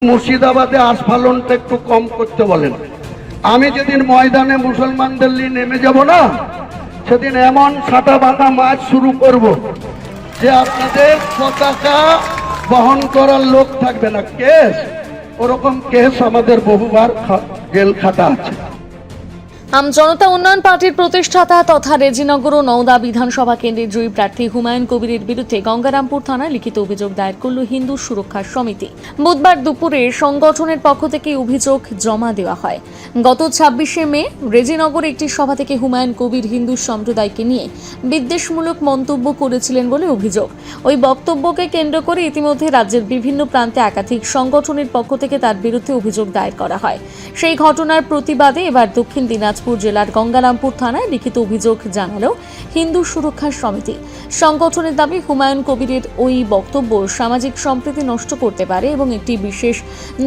মুর্শিদাবাদে আস্ফালনটা একটু কম করতে বলেন। আমি যেদিন ময়দানে মুসলমানদের নিয়ে নেমে যাব না, সেদিন এমন ছাটা বাঁধা মাছ শুরু করব যে আপনাদের পতাকা বহন করার লোক থাকবে না। কেস ওরকম কেস আমাদের বহুবার জেল খাটা আছে। জনতা উন্নয়ন পার্টির প্রতিষ্ঠাতা তথা রেজিনগর ও নওদা বিধানসভা কেন্দ্রের জয়ী প্রার্থী হুমায়ুন কবিরের বিরুদ্ধে গঙ্গারামপুর থানায় লিখিত অভিযোগ দায়ের করল হিন্দু সুরক্ষা সমিতি। বুধবার দুপুরে সংগঠনের পক্ষ থেকে অভিযোগ জমা দেওয়া হয়। গত 26শে মে রেজিনগর একটি সভা থেকে হুমায়ুন কবির হিন্দু সম্প্রদায়কে নিয়ে বিদ্বেষমূলক মন্তব্য করেছিলেন বলে অভিযোগ। ওই বক্তব্যকে কেন্দ্র করে ইতিমধ্যে রাজ্যের বিভিন্ন প্রান্তে একাধিক সংগঠনের পক্ষ থেকে তার বিরুদ্ধে অভিযোগ দায়ের করা হয়। সেই ঘটনার প্রতিবাদে এবার দক্ষিণ দিনাজপুর জেলার গঙ্গারামপুর থানায় লিখিত অভিযোগ জানালো হিন্দু সুরক্ষা সমিতি। সংগঠনের দাবি, হুমায়ুন কবিরের ওই বক্তব্য সামাজিক সম্প্রীতি নষ্ট করতে পারে এবং একটি বিশেষ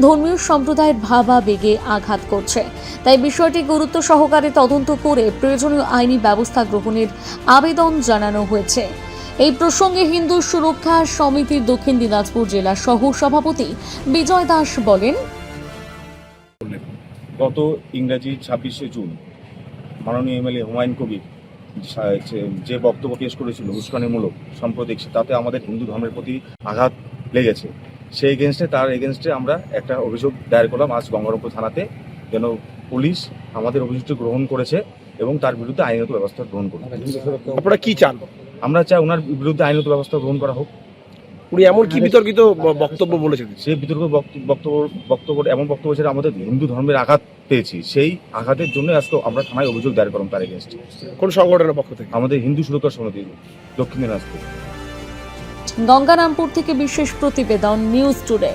ধর্মীয় সম্প্রদায়ের ভাবাবেগে আঘাত করছে। তাই বিষয়টি গুরুত্ব সহকারে তদন্ত করে প্রয়োজনীয় আইনি ব্যবস্থা গ্রহণের আবেদন জানানো হয়েছে। এই প্রসঙ্গে হিন্দু সুরক্ষা সমিতির দক্ষিণ দিনাজপুর জেলা সহ সভাপতি বিজয় দাস বলেন, গত ইংরেজি 26শে জুন মাননীয় এমএলএ হুমায়ুন কবির যে বক্তব্য পেশ করেছিল উস্কানিমূলক সাম্প্রদায়িক, তাতে আমাদের হিন্দু ধর্মের প্রতি আঘাত লেগেছে। সেই তার এগেনস্টে আমরা একটা অভিযোগ দায়ের করলাম আজ গঙ্গারামপুর থানাতে, যেন পুলিশ আমাদের অভিযোগটি গ্রহণ করেছে এবং তার বিরুদ্ধে আইনত ব্যবস্থা গ্রহণ করবে। আপনারা কি চান? আমরা চাই ওনার বিরুদ্ধে আইনত ব্যবস্থা গ্রহণ করা হোক। উনি এমন কি বিতর্কিত বক্তব্য বলেছেন? সেই বিতর্ক বক্তব্য এমন বক্তব্য ছিল আমাদের হিন্দু ধর্মের আঘাত পেয়েছি, সেই আঘাতের জন্য আজকে আমরা থানায় অভিযোগ দায়ের করলাম তার এগেনস্টে। কোন সংগঠনের পক্ষ থেকে? আমাদের হিন্দু সুরক্ষা সমিতি দক্ষিণ দিনাজপুর। গঙ্গারামপুর থেকে বিশেষ প্রতিবেদন, নিউজ টুডে।